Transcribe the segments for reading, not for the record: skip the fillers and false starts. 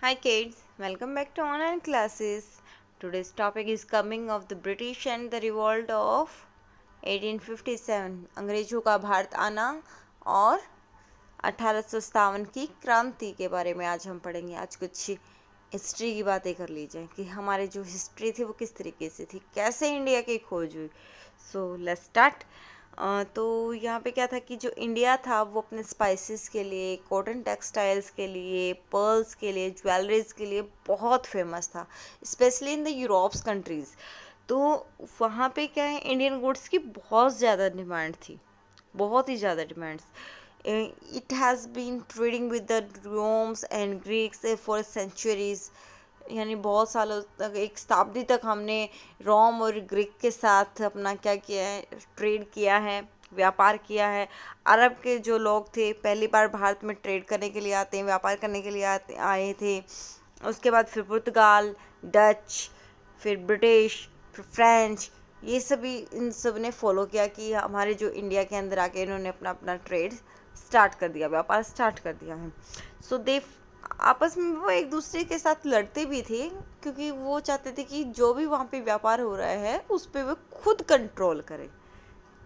Hi kids, welcome back to online classes. Today's topic is coming of the British and the revolt of 1857 अंग्रेजों का भारत आना और 1857 की क्रांति के बारे में आज हम पढ़ेंगे। आज कुछ हिस्ट्री की बातें कर ली जाए कि हमारे जो हिस्ट्री थी वो किस तरीके से थी, कैसे इंडिया की खोज हुई। So let's start. तो यहाँ पे क्या था कि जो इंडिया था वो अपने स्पाइसेस के लिए, कॉटन टेक्सटाइल्स के लिए, पर्ल्स के लिए, ज्वेलरीज के लिए बहुत फेमस था, specially in the Europe's countries. तो वहाँ पे क्या है, इंडियन गुड्स की बहुत ज़्यादा डिमांड थी, बहुत ही ज़्यादा demands. It has been trading with the Romes and Greeks for centuries, यानी बहुत सालों तक, एक शताब्दी तक हमने रोम और ग्रीक के साथ अपना क्या किया है, ट्रेड किया है, व्यापार किया है। अरब के जो लोग थे पहली बार भारत में ट्रेड करने के लिए आते हैं, व्यापार करने के लिए आए थे। उसके बाद फिर पुर्तगाल, डच, फिर ब्रिटिश, फिर फ्रेंच, ये सभी इन सब ने फॉलो किया कि हमारे जो इंडिया के अंदर आके इन्होंने अपना अपना ट्रेड स्टार्ट कर दिया, व्यापार स्टार्ट कर दिया है। सो दे आपस में वो एक दूसरे के साथ लड़ते भी थे, क्योंकि वो चाहते थे कि जो भी वहाँ पे व्यापार हो रहा है उस पर वो खुद कंट्रोल करे।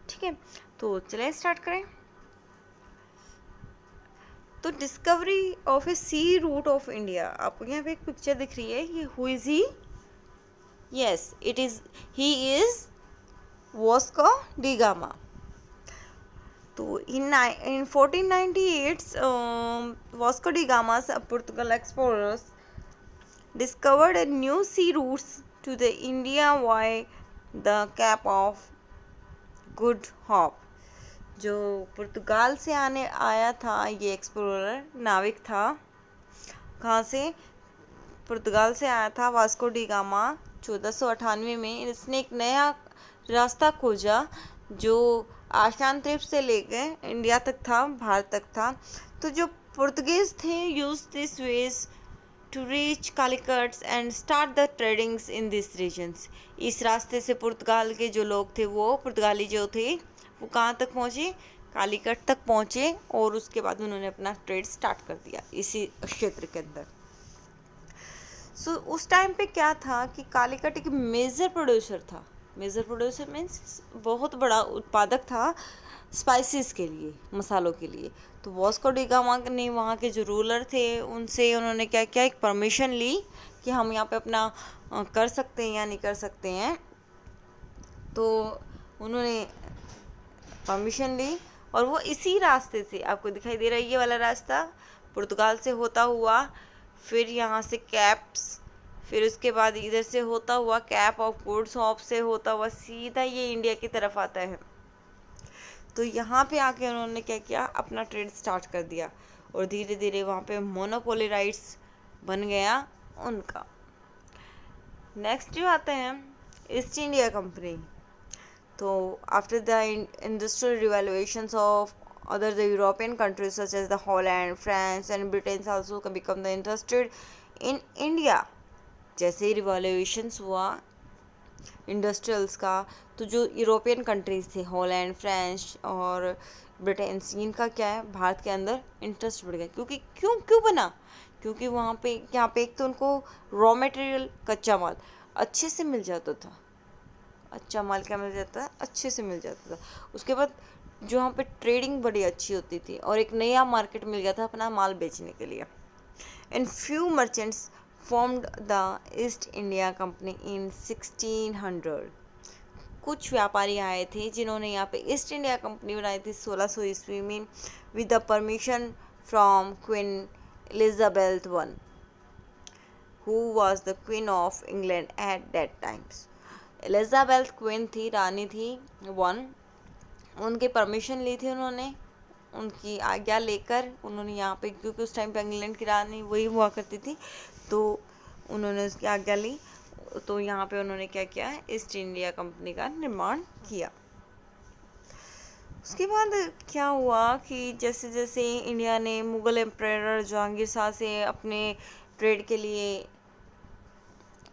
ठीक है, तो चलिए स्टार्ट करें। तो discovery of a sea route of India, आपको यहाँ पे एक पिक्चर दिख रही है, ये who is he? Yes, it is, he is Vasco da Gama. तो in 1498 Vasco da Gama's Portugal explorers discovered a new sea routes to the India via the Cape of Good Hope। जो पुर्तगाल से आने आया था ये explorer, नाविक था, कहाँ से? पुर्तगाल से आया था वास्को डी गामा 1498 में। इसने एक नया रास्ता खोजा जो आशान द्वीप से लेके इंडिया तक था, भारत तक था। तो जो पुर्तगीज थे use this ways to reach Calicuts and start the tradings in this regions. इस रास्ते से पुर्तगाल के जो लोग थे, वो पुर्तगाली जो थे, वो कहाँ तक पहुँचे? कालीकट तक पहुँचे, और उसके बाद उन्होंने अपना ट्रेड स्टार्ट कर दिया इसी क्षेत्र के अंदर। सो उस टाइम पे क्या था कि कालीकट एक मेजर प्रोड्यूसर था। मेजर प्रोड्यूसर मीन्स बहुत बड़ा उत्पादक था स्पाइसेस के लिए, मसालों के लिए। तो वास्को डी गामा ने वहाँ के जो रूलर थे उनसे उन्होंने क्या किया, एक परमिशन ली कि हम यहाँ पे अपना कर सकते हैं या नहीं कर सकते हैं। तो उन्होंने परमिशन ली, और वो इसी रास्ते से, आपको दिखाई दे रहा है ये वाला रास्ता, पुर्तगाल से होता हुआ, फिर यहाँ से कैप्स, फिर उसके बाद इधर से होता हुआ कैप ऑफ गुड होप से होता हुआ सीधा ये इंडिया की तरफ आता है। तो यहाँ पे आके उन्होंने क्या किया, अपना ट्रेड स्टार्ट कर दिया, और धीरे धीरे वहाँ पे मोनोपोली राइट्स बन गया उनका। नेक्स्ट जो आते हैं ईस्ट इंडिया कंपनी। तो after the industrial revolutions of other the European countries such as the Holland, France and Britain also become the interested in India। जैसे ही रिवॉल्यूशंस हुआ इंडस्ट्रियल्स का, तो जो यूरोपियन कंट्रीज थे, हॉलैंड, फ्रेंच और Britain, इनका क्या है, भारत के अंदर इंटरेस्ट बढ़ गया। क्योंकि क्यों बना? क्योंकि वहाँ पे यहाँ पे एक तो उनको रॉ मटेरियल, कच्चा माल अच्छे से मिल जाता था। अच्छा माल क्या मिल जाता है? अच्छे से मिल जाता था। उसके बाद जो वहाँ पे ट्रेडिंग बड़ी अच्छी होती थी, और एक नया मार्केट मिल गया था अपना माल बेचने के लिए। And few merchants formed the east India company इन 1600। कुछ व्यापारी आए थे जिन्होंने यहाँ पे ईस्ट इंडिया कंपनी बनाई थी 1600 ईस्वी में, with the permission from queen Elizabeth one, who was the queen of England at that times. Elizabeth queen थी, रानी थी वन, उनके परमिशन ली थी उन्होंने, उनकी आज्ञा लेकर उन्होंने यहाँ पे, क्योंकि उस टाइम पे इंग्लैंड की रानी वही हुआ करती थी, तो उन्होंने उसकी आज्ञा ली। तो यहाँ पे उन्होंने क्या किया, ईस्ट इंडिया कंपनी का निर्माण किया। उसके बाद क्या हुआ कि जैसे जैसे इंडिया ने मुग़ल एम्परर जहांगीर शाह से अपने ट्रेड के लिए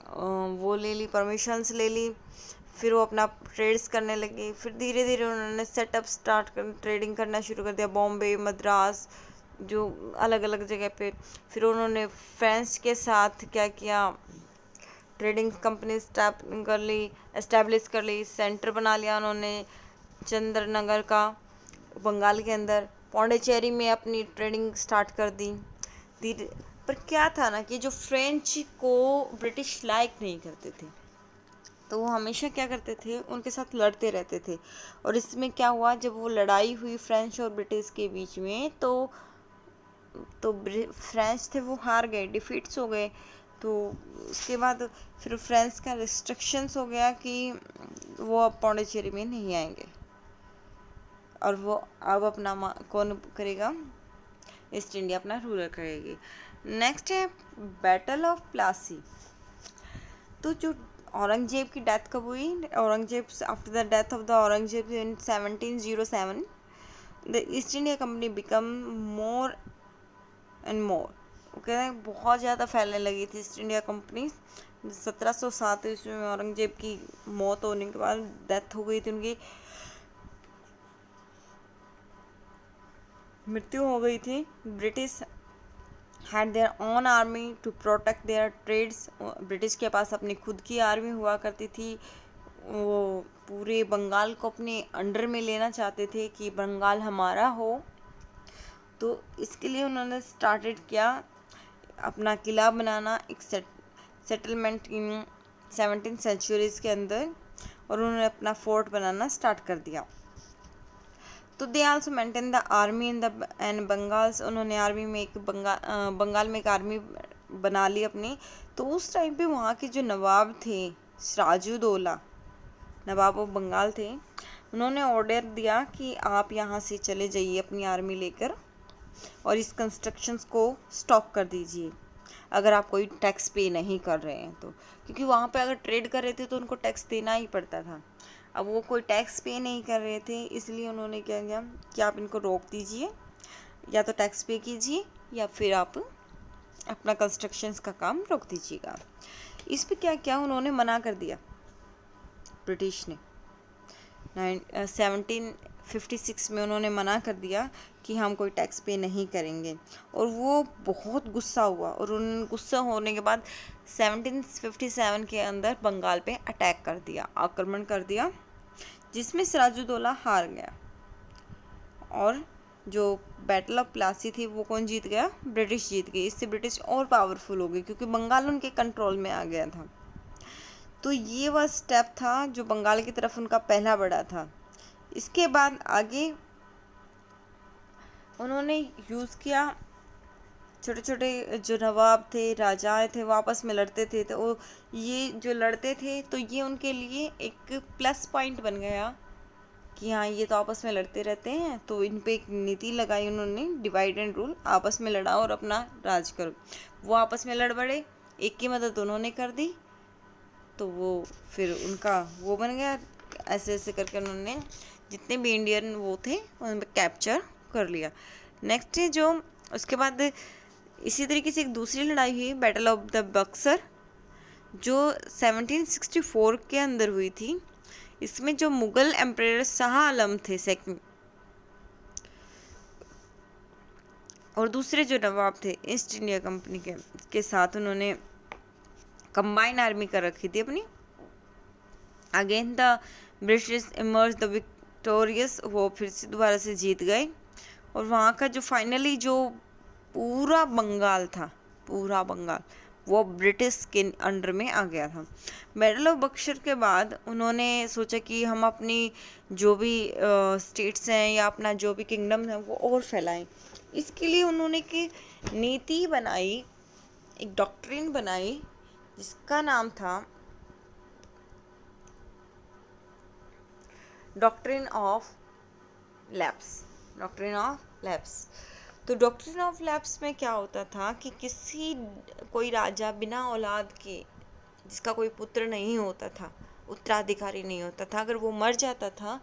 वो ले ली, परमिशंस ले ली, फिर वो अपना ट्रेड्स करने लगे। फिर धीरे धीरे उन्होंने सेटअप स्टार्ट कर ट्रेडिंग करना शुरू कर दिया, बॉम्बे, मद्रास, जो अलग अलग जगह पे। फिर उन्होंने फ्रेंच के साथ क्या किया, ट्रेडिंग कंपनी एस्टैब्लिश कर ली, सेंटर बना लिया उन्होंने चंद्रनगर का बंगाल के अंदर। पौंडीचेरी में अपनी ट्रेडिंग स्टार्ट कर दी धीरे। पर क्या था ना कि जो फ्रेंच को ब्रिटिश लाइक नहीं करते थे, तो वो हमेशा क्या करते थे, उनके साथ लड़ते रहते थे। और इसमें क्या हुआ, जब वो लड़ाई हुई फ्रेंच और ब्रिटिश के बीच में, तो फ्रेंच थे वो हार गए, डिफीट्स हो गए। तो उसके बाद फिर फ्रेंच का रिस्ट्रिक्शंस हो गया कि वो अब पौंडीचेरी में नहीं आएंगे, और वो अब अपना कौन करेगा, ईस्ट इंडिया अपना रूलर करेगी। नेक्स्ट है बैटल ऑफ प्लासी। तो जो औरंगजेब की डेथ कब हुई, Aurangzeb after the death of the Aurangzeb in 1707 the east India company become more and more, कहते हैं बहुत ज़्यादा फैलने लगी थी ईस्ट इंडिया कंपनी। 1707 ईस्वी में औरंगजेब की मौत होने के बाद, डेथ हो गई थी उनकी, मृत्यु हो गई थी। British had their own army to protect their trades. British के पास अपनी खुद की आर्मी हुआ करती थी। वो पूरे बंगाल को अपने अंडर में लेना चाहते थे कि बंगाल हमारा हो। तो इसके लिए उन्होंने स्टार्टेड किया अपना किला बनाना, एक सेटलमेंट इन 17th सेंचुरीज के अंदर, और उन्होंने अपना फोर्ट बनाना स्टार्ट कर दिया। तो they also maintain the army in the end Bengal's. उन्होंने आर्मी में एक बंगाल में एक आर्मी बना ली अपनी। तो उस टाइम पे वहाँ के जो नवाब थे, सिराजुद्दौला नवाब ऑफ बंगाल थे, उन्होंने ऑर्डर दिया कि आप यहाँ से चले जाइए अपनी आर्मी लेकर, और इस कंस्ट्रक्शंस को स्टॉप कर दीजिए अगर आप कोई टैक्स पे नहीं कर रहे हैं तो। क्योंकि वहाँ पे अगर ट्रेड कर रहे थे तो उनको टैक्स देना ही पड़ता था। अब वो कोई टैक्स पे नहीं कर रहे थे, इसलिए उन्होंने क्या किया कि आप इनको रोक दीजिए, या तो टैक्स पे कीजिए या फिर आप अपना कंस्ट्रक्शंस का काम रोक दीजिएगा। इस पे क्या किया, उन्होंने मना कर दिया ब्रिटिश ने। 1756 में उन्होंने मना कर दिया कि हम कोई टैक्स पे नहीं करेंगे, और वो बहुत गुस्सा हुआ। और उन गुस्सा होने के बाद 1757 के अंदर बंगाल पे अटैक कर दिया, आक्रमण कर दिया, जिसमें सिराजुद्दौला हार गया। और जो बैटल ऑफ प्लासी थी वो कौन जीत गया, ब्रिटिश जीत गई। इससे ब्रिटिश और पावरफुल हो गई क्योंकि बंगाल उनके कंट्रोल में आ गया था। तो ये वह स्टेप था जो बंगाल की तरफ उनका पहला बढ़ा था। इसके बाद आगे उन्होंने यूज़ किया, छोटे छोटे जो नवाब थे, राजाएं थे, वो आपस में लड़ते थे। तो ये जो लड़ते थे तो ये उनके लिए एक प्लस पॉइंट बन गया कि हाँ ये तो आपस में लड़ते रहते हैं, तो इन पे एक नीति लगाई उन्होंने, डिवाइड एंड रूल, आपस में लड़ाओ और अपना राज करो। वो आपस में लड़ पड़े, एक की मदद उन्होंने कर दी, तो वो फिर उनका वो बन गया। ऐसे ऐसे करके उन्होंने जितने भी इंडियन वो थे उन पर कैप्चर कर लिया। नेक्स्ट है जो उसके बाद इसी तरीके से एक दूसरी लड़ाई हुई, बैटल ऑफ द बक्सर, जो 1764 के अंदर हुई थी। इसमें जो मुगल एम्परर शाह आलम थे सेकंड, और दूसरे जो नवाब थे ईस्ट इंडिया कंपनी के साथ उन्होंने कंबाइन आर्मी कर रखी थी अपनी। Again the British emerge the victorious, वो फिर से दोबारा से जीत गए। और वहाँ का जो फाइनली जो पूरा बंगाल था, पूरा बंगाल वो ब्रिटिश के अंडर में आ गया था। बैटल ऑफ बक्सर के बाद उन्होंने सोचा कि हम अपनी जो भी स्टेट्स हैं या अपना जो भी किंगडम है वो और फैलाएं। इसके लिए उन्होंने की नीति बनाई, एक डॉक्ट्रिन बनाई जिसका नाम था doctrine of lapse. Doctrine of lapse. तो डॉक्ट्रिन ऑफ लैप्स में क्या होता था कि कोई राजा बिना औलाद के, जिसका कोई पुत्र नहीं होता था, उत्तराधिकारी नहीं होता था, अगर वो मर जाता था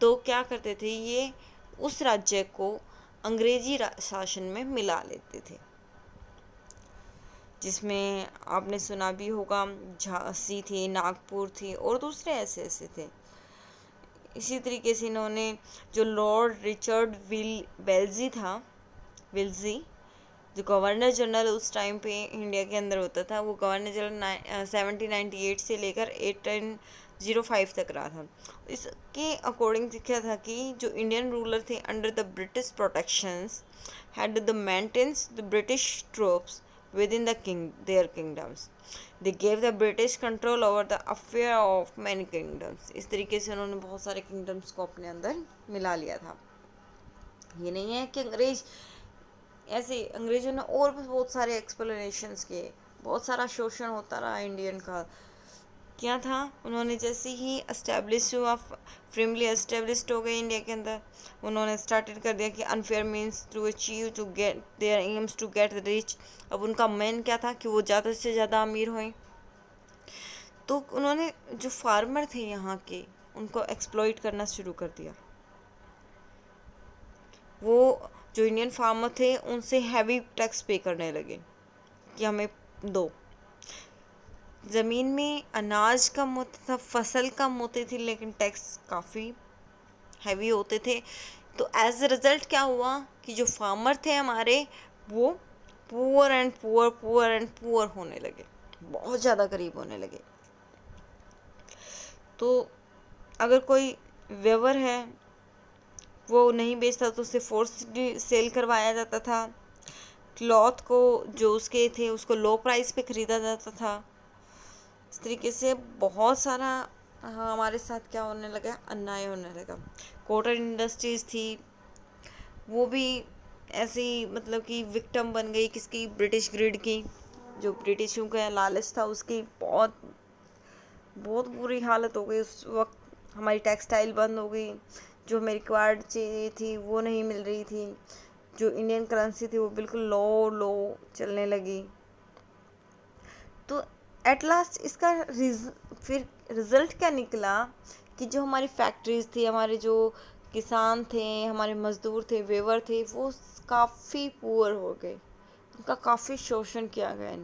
तो क्या करते थे, ये उस राज्य को अंग्रेजी शासन में मिला लेते थे। जिसमें आपने सुना भी होगा झांसी थी, नागपुर थी और दूसरे ऐसे ऐसे थे। इसी तरीके से इन्होंने जो लॉर्ड रिचर्ड वेल्जी था, विल्जी, जो गवर्नर जनरल उस टाइम पे इंडिया के अंदर होता था, वो गवर्नर जनरल 1798 से लेकर 1805 तक रहा था। इसके अकॉर्डिंग क्या था कि जो इंडियन रूलर थे under the British protections had the maintains the British troops with in the their kingdoms. They gave the British control over the affair of many kingdoms. इस तरीके से उन्होंने बहुत सारे किंगडम्स को अपने अंदर मिला लिया था। ये नहीं है कि ऐसे अंग्रेजों ने और भी बहुत सारे एक्सप्लेनेशंस किए, बहुत सारा शोषण होता रहा इंडियन का। क्या था, उन्होंने जैसे ही एस्टेब्लिश हुआ, फ्रेमली एस्टेब्लिश्ड हो गए इंडिया के अंदर, उन्होंने स्टार्टेड कर दिया कि unfair means to achieve to get their aims to get rich. अब उनका मेन क्या था कि वो ज़्यादा से ज़्यादा अमीर हुए। तो उन्होंने जो फार्मर थे यहाँ के, उनको एक्सप्लॉइट करना शुरू कर दिया। वो जो इंडियन फार्मर थे उनसे हैवी टैक्स पे करने लगे कि हमें दो। ज़मीन में अनाज कम होता था, फसल कम होती थी, लेकिन टैक्स काफ़ी हैवी होते थे। तो एज अ रिज़ल्ट क्या हुआ कि जो फार्मर थे हमारे, वो poor and poor, poor and poor होने लगे, बहुत ज़्यादा गरीब होने लगे। तो अगर कोई वेवर है वो नहीं बेचता तो उसे फोर्सली सेल करवाया जाता था। क्लॉथ को जो उसके थे उसको लो प्राइस पे ख़रीदा जाता था। इस तरीके से बहुत सारा हमारे साथ क्या होने लगा, अन्याय होने लगा। कॉटन इंडस्ट्रीज़ थी, वो भी ऐसी मतलब कि विक्टिम बन गई किसकी, ब्रिटिश ग्रिड की। जो ब्रिटिशों का लालच था उसकी बहुत बहुत बुरी हालत हो गई उस वक्त। हमारी टेक्सटाइल बंद हो गई, जो हमें रिक्वायर्ड चाहिए थी वो नहीं मिल रही थी। जो इंडियन करेंसी थी वो बिल्कुल लो चलने लगी। तो एट लास्ट इसका फिर रिज़ल्ट क्या निकला कि जो हमारी फैक्ट्रीज थी, हमारे जो किसान थे, हमारे मज़दूर थे, वेवर थे, वो काफ़ी पुअर हो गए, उनका काफ़ी शोषण किया गया।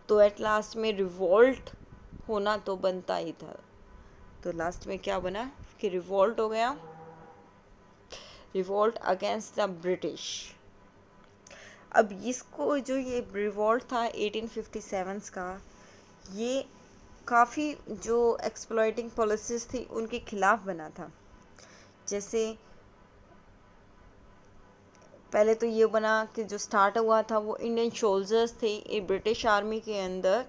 तो एट लास्ट में रिवोल्ट होना तो बनता ही था। तो लास्ट में क्या बना कि रिवोल्ट हो गया, रिवोल्ट अगेंस्ट द ब्रिटिश। अब इसको जो ये रिवोल्ट था 1857 का, ये काफ़ी जो एक्सप्लॉइटिंग पॉलिसीज़ थी उनके खिलाफ बना था। जैसे पहले तो ये बना कि जो स्टार्ट हुआ था वो इंडियन सोल्जर्स थे ये ब्रिटिश आर्मी के अंदर,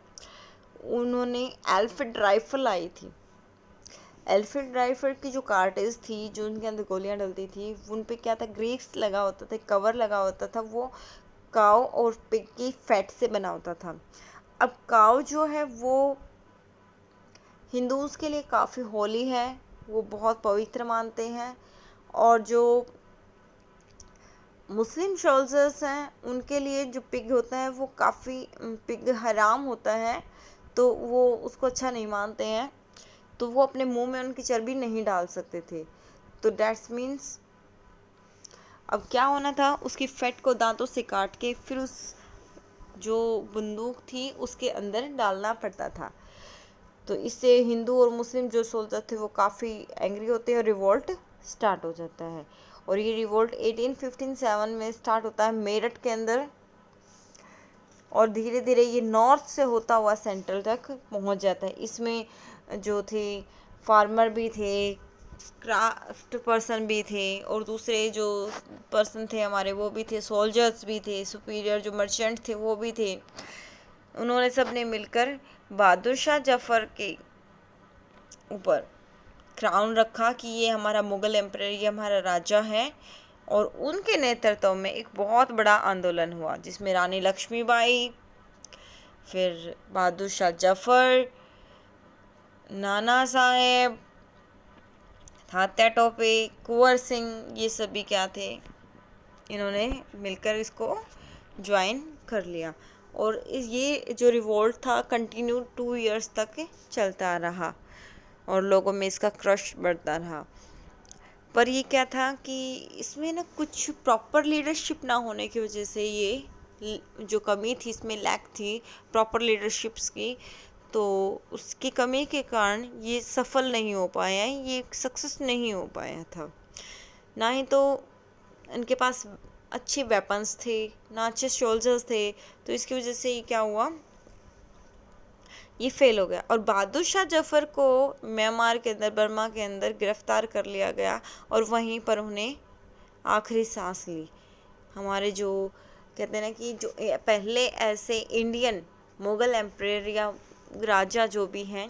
उन्होंने एल्फ्रेड राइफल आई थी। एल्फ्रेड राइफल की जो कार्टेज थी, जो उनके अंदर गोलियां डलती थी, उन पे क्या था, ग्रीस लगा होता था, कवर लगा होता था, वो काव और पिग की फैट से बना होता था। अब काव जो है वो हिंदूज़ के लिए काफ़ी होली है, वो बहुत पवित्र मानते हैं। और जो मुस्लिम सोल्जर्स हैं उनके लिए जो पिग होता है वो काफ़ी पिग हराम होता है, तो वो उसको अच्छा नहीं मानते हैं, तो वो अपने मुंह में उनकी चर्बी नहीं डाल सकते थे। तो डैट्स मीन्स अब क्या होना था, उसकी फैट को दांतों से काट के फिर उस जो बंदूक थी उसके अंदर डालना पड़ता था। तो इससे हिंदू और मुस्लिम जो सोल्जर थे वो काफ़ी एंग्री होते हैं और रिवोल्ट स्टार्ट हो जाता है। और ये रिवोल्ट 1857 में स्टार्ट होता है मेरठ के अंदर, और धीरे धीरे ये नॉर्थ से होता हुआ सेंट्रल तक पहुंच जाता है। इसमें जो थे फार्मर भी थे, क्राफ्ट पर्सन भी थे, और दूसरे जो पर्सन थे हमारे वो भी थे, सोल्जर्स भी थे, सुपीरियर जो मर्चेंट थे वो भी थे। उन्होंने सब ने मिलकर बहादुर शाह जफर के ऊपर क्राउन रखा कि ये हमारा मुग़ल एम्परर, ये हमारा राजा है। और उनके नेतृत्व में एक बहुत बड़ा आंदोलन हुआ जिसमें रानी लक्ष्मीबाई, फिर बहादुर शाह जफर, नाना साहेब, तात्या टोपे, कुंवर सिंह, ये सभी क्या थे, इन्होंने मिलकर इसको ज्वाइन कर लिया। और ये जो रिवोल्ट था कंटिन्यू 2 इयर्स तक चलता रहा और लोगों में इसका क्रश बढ़ता रहा। पर ये क्या था कि इसमें ना कुछ प्रॉपर लीडरशिप ना होने की वजह से ये जो कमी थी, इसमें लैक थी प्रॉपर लीडरशिप्स की, तो उसकी कमी के कारण ये सफल नहीं हो पाया, ये सक्सेस नहीं हो पाया था। ना ही तो इनके पास अच्छे वेपन्स थे, ना अच्छे सोल्जर्स थे, तो इसकी वजह से ये क्या हुआ, ये फेल हो गया। और बहादुर शाह जफर को म्यांमार के अंदर, बर्मा के अंदर गिरफ्तार कर लिया गया और वहीं पर उन्हें आखिरी सांस ली। हमारे जो कहते हैं ना कि जो पहले ऐसे इंडियन मुग़ल एम्परर या राजा जो भी हैं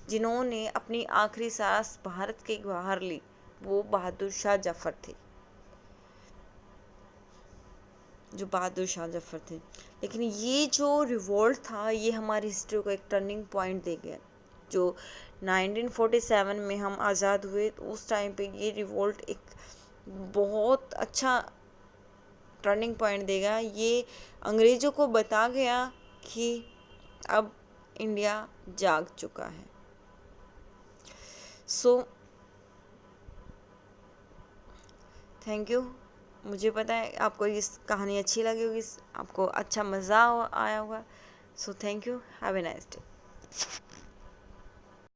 जिन्होंने अपनी आखिरी सांस भारत के बाहर ली, वो बहादुर शाह जफर थे, जो बहादुर शाह जफर थे। लेकिन ये जो रिवोल्ट था, ये हमारी हिस्ट्री को एक टर्निंग पॉइंट दे गया। जो 1947 में हम आज़ाद हुए, तो उस टाइम पे ये रिवोल्ट एक बहुत अच्छा टर्निंग पॉइंट देगा। ये अंग्रेज़ों को बता गया कि अब इंडिया जाग चुका है। So thank you. मुझे पता है आपको इस कहानी अच्छी लगी होगी, आपको अच्छा मज़ा आया होगा। So thank you, have a nice day.